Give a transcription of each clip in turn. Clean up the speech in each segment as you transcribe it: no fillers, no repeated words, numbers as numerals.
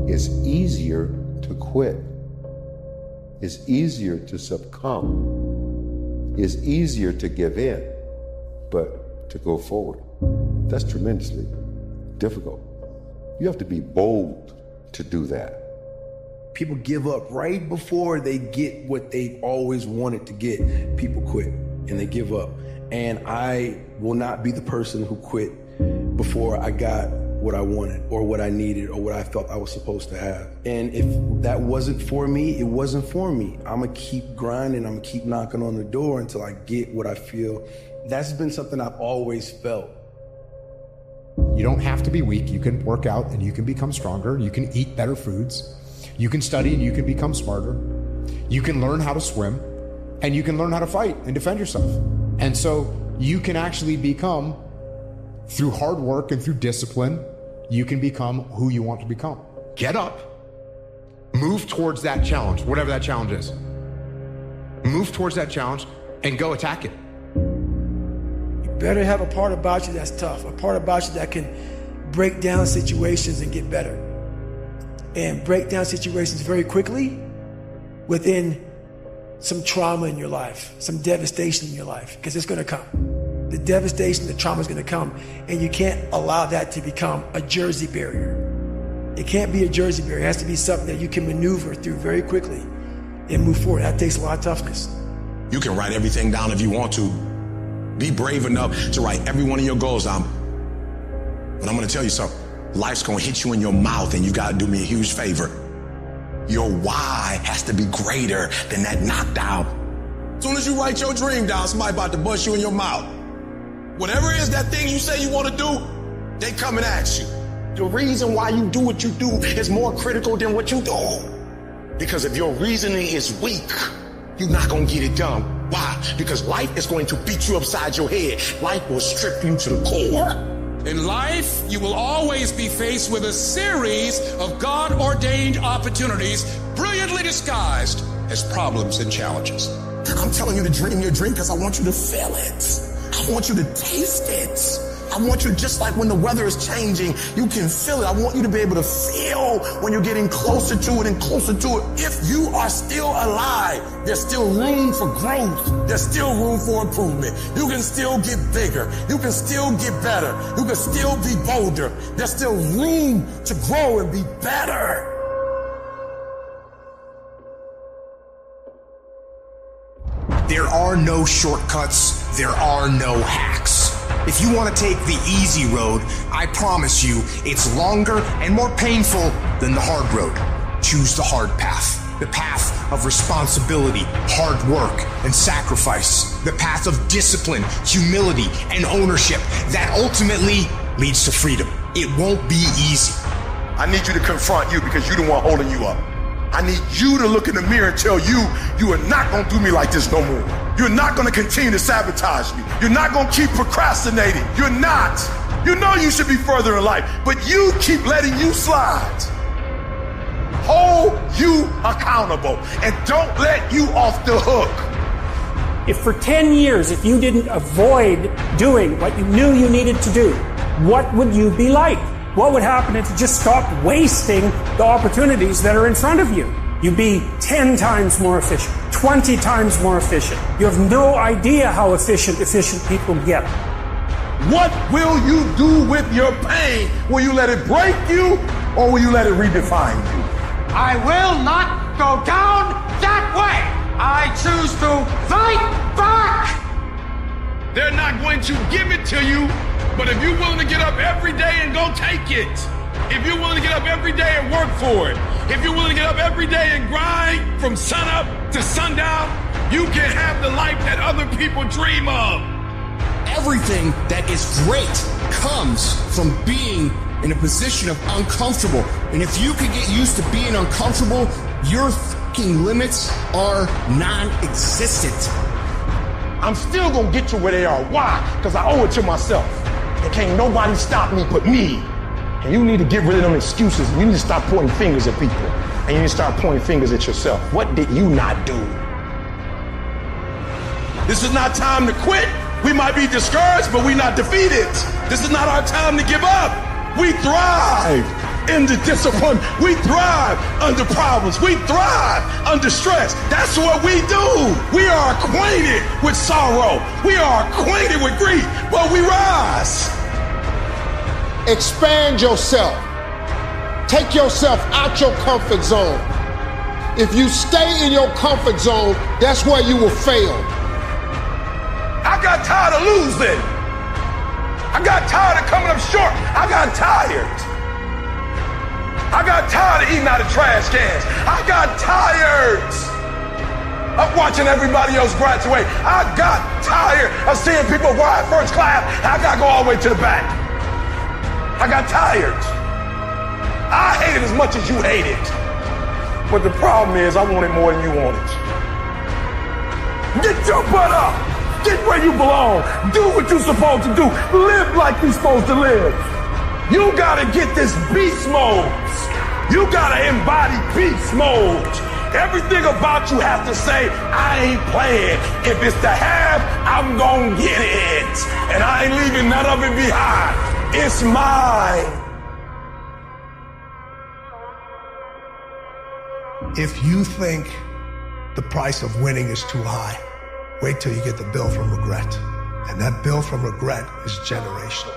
It's easier to quit. It's easier to succumb. It's easier to give in, but to go forward, that's tremendously difficult. You have to be bold to do that. People give up right before they get what they always wanted to get. People quit and they give up. And I will not be the person who quit before I got what I wanted or what I needed or what I felt I was supposed to have. And if that wasn't for me, it wasn't for me. I'm gonna keep grinding, I'm gonna keep knocking on the door until I get what I feel. That's been something I've always felt. You don't have to be weak. You can work out and you can become stronger. You can eat better foods. You can study and you can become smarter. You can learn how to swim and you can learn how to fight and defend yourself. And so you can actually become, through hard work and through discipline, you can become who you want to become. Get up, move towards that challenge, whatever that challenge is. Move towards that challenge and go attack it. You better have a part about you that's tough, a part about you that can break down situations and get better. And break down situations very quickly within some trauma in your life, some devastation in your life, because it's gonna come. The devastation, the trauma is gonna come, and you can't allow that to become a Jersey barrier. It can't be a Jersey barrier. It has to be something that you can maneuver through very quickly and move forward. That takes a lot of toughness. You can write everything down if you want to. Be brave enough to write every one of your goals down. But I'm gonna tell you something. Life's gonna hit you in your mouth and you gotta do me a huge favor. Your why has to be greater than that knockdown. As soon as you write your dream down, somebody about to bust you in your mouth. Whatever it is that thing you say you wanna do, they coming at you. The reason why you do what you do is more critical than what you do. Because if your reasoning is weak, you're not gonna get it done. Why? Because life is going to beat you upside your head. Life will strip you to the core. In life, you will always be faced with a series of God-ordained opportunities, brilliantly disguised as problems and challenges. I'm telling you to dream your dream because I want you to feel it. I want you to taste it. I want you, just like when the weather is changing, you can feel it. I want you to be able to feel when you're getting closer to it and closer to it. If you are still alive, there's still room for growth. There's still room for improvement. You can still get bigger. You can still get better. You can still be bolder. There's still room to grow and be better. There are no shortcuts. There are no hacks. If you want to take the easy road, I promise you it's longer and more painful than the hard road. Choose the hard path. The path of responsibility, hard work, and sacrifice. The path of discipline, humility, and ownership that ultimately leads to freedom. It won't be easy. I need you to confront you because you're the one holding you up. I need you to look in the mirror and tell you, you are not gonna do me like this no more. You're not gonna continue to sabotage me. You're not gonna keep procrastinating. You're not. You know you should be further in life, but you keep letting you slide. Hold you accountable and don't let you off the hook. If for 10 years, if you didn't avoid doing what you knew you needed to do, what would you be like? What would happen if you just stopped wasting the opportunities that are in front of you? You'd be 10 times more efficient, 20 times more efficient. You have no idea how efficient people get. What will you do with your pain? Will you let it break you or will you let it redefine you? I will not go down that way. I choose to fight back. They're not going to give it to you. But if you're willing to get up every day and go take it, if you're willing to get up every day and work for it, if you're willing to get up every day and grind from sunup to sundown, you can have the life that other people dream of. Everything that is great comes from being in a position of uncomfortable. And if you can get used to being uncomfortable, your fucking limits are non-existent. I'm still gonna get you where they are. Why? Because I owe it to myself. And can't nobody stop me but me. And you need to get rid of them excuses. You need to stop pointing fingers at people. And you need to start pointing fingers at yourself. What did you not do? This is not time to quit. We might be discouraged, but we're not defeated. This is not our time to give up. We thrive. in the discipline. We thrive under problems. We thrive under stress. That's what we do. We are acquainted with sorrow. We are acquainted with grief, but we rise. Expand yourself. Take yourself out your comfort zone. If you stay in your comfort zone, that's where you will fail. I got tired of losing. I got tired of coming up short. I got tired. I got tired of eating out of trash cans. I got tired of watching everybody else graduate. I got tired of seeing people ride first class. I got to go all the way to the back. I got tired. I hate it as much as you hate it. But the problem is I want it more than you want it. Get your butt up. Get where you belong. Do what you're supposed to do. Live like you're supposed to live. You gotta get this beast mode. You gotta embody beast mode. Everything about you has to say, I ain't playing. If it's to have, I'm gonna get it. And I ain't leaving none of it behind. It's mine. If you think the price of winning is too high, wait till you get the bill from regret. And that bill from regret is generational.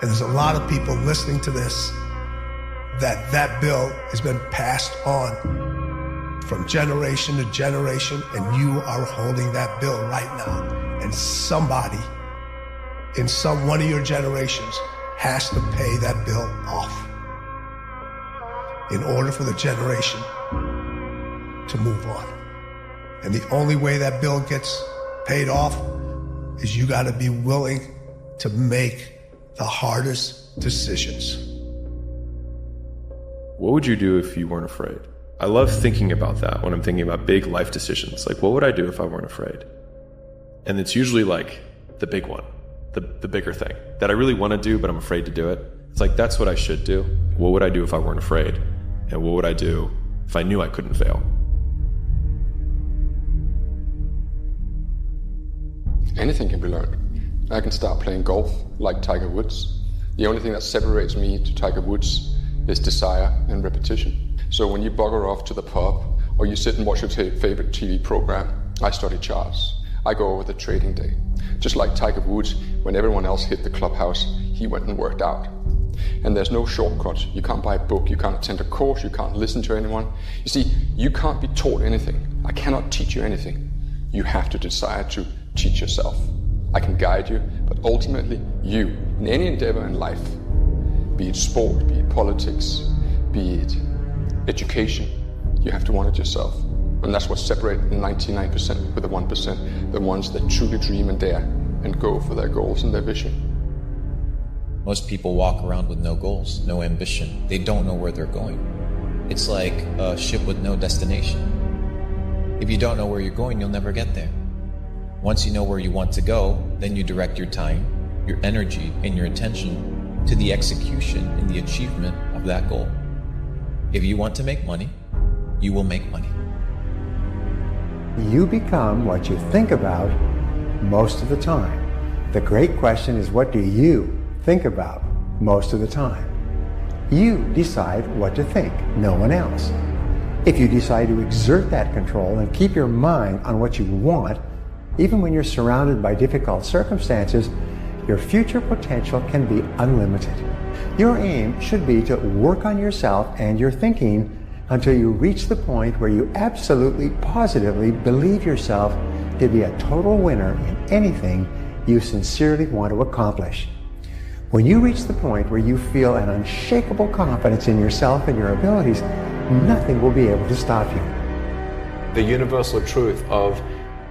And there's a lot of people listening to this that bill has been passed on from generation to generation, and you are holding that bill right now. And somebody in one of your generations has to pay that bill off in order for the generation to move on. And the only way that bill gets paid off is you gotta be willing to make the hardest decisions. What would you do if you weren't afraid? I love thinking about that when I'm thinking about big life decisions. Like, what would I do if I weren't afraid? And it's usually like the big one, the bigger thing that I really want to do, but I'm afraid to do it. It's like, that's what I should do. What would I do if I weren't afraid? And what would I do if I knew I couldn't fail? Anything can be learned. I can start playing golf like Tiger Woods. The only thing that separates me to Tiger Woods is desire and repetition. So when you bugger off to the pub or you sit and watch your favorite TV program, I study charts. I go over the trading day. Just like Tiger Woods, when everyone else hit the clubhouse, he went and worked out. And there's no shortcuts. You can't buy a book, you can't attend a course, you can't listen to anyone. You see, you can't be taught anything. I cannot teach you anything. You have to decide to teach yourself. I can guide you, but ultimately you, in any endeavor in life, be it sport, be it politics, be it education, you have to want it yourself. And that's what separates the 99% with the 1%, the ones that truly dream and dare and go for their goals and their vision. Most people walk around with no goals, no ambition. They don't know where they're going. It's like a ship with no destination. If you don't know where you're going, you'll never get there. Once you know where you want to go, then you direct your time, your energy, and your attention to the execution and the achievement of that goal. If you want to make money, you will make money. You become what you think about most of the time. The great question is, what do you think about most of the time? You decide what to think, no one else. If you decide to exert that control and keep your mind on what you want, even when you're surrounded by difficult circumstances, your future potential can be unlimited. Your aim should be to work on yourself and your thinking until you reach the point where you absolutely, positively believe yourself to be a total winner in anything you sincerely want to accomplish. When you reach the point where you feel an unshakable confidence in yourself and your abilities, nothing will be able to stop you. The universal truth of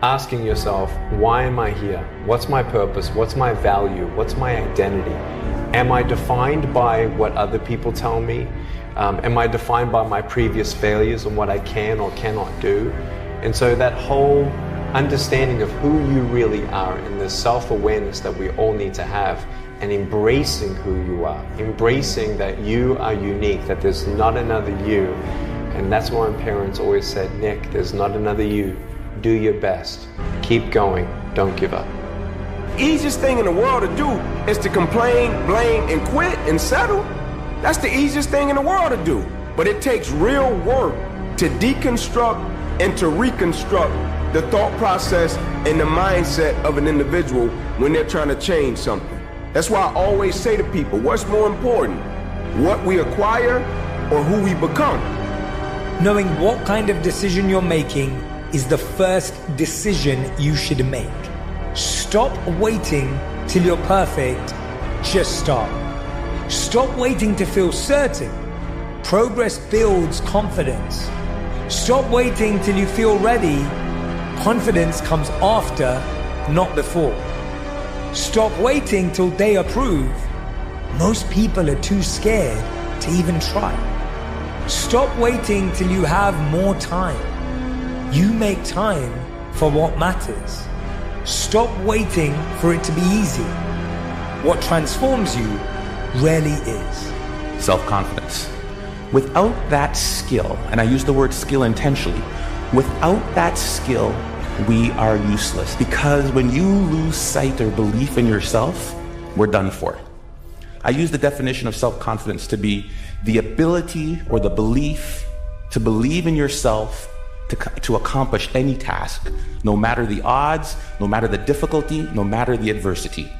asking yourself, why am I here? What's my purpose? What's my value? What's my identity? Am I defined by what other people tell me? Am I defined by my previous failures and what I can or cannot do? And so that whole understanding of who you really are and the self-awareness that we all need to have, and embracing who you are, embracing that you are unique, that there's not another you. And that's why my parents always said, Nick, there's not another you. Do your best. Keep going. Don't give up. Easiest thing in the world to do is to complain, blame, and quit and settle. That's the easiest thing in the world to do. But it takes real work to deconstruct and to reconstruct the thought process and the mindset of an individual when they're trying to change something. That's why I always say to people, what's more important, what we acquire or who we become? Knowing what kind of decision you're making is the first decision you should make. Stop waiting till you're perfect. Just start. Stop waiting to feel certain. Progress builds confidence. Stop waiting till you feel ready. Confidence comes after, not before. Stop waiting till they approve. Most people are too scared to even try. Stop waiting till you have more time. You make time for what matters. Stop waiting for it to be easy. What transforms you rarely is. Self-confidence. Without that skill, and I use the word skill intentionally, without that skill, we are useless. Because when you lose sight or belief in yourself, we're done for. I use the definition of self-confidence to be the ability or the belief to believe in yourself to accomplish any task, no matter the odds, no matter the difficulty, no matter the adversity.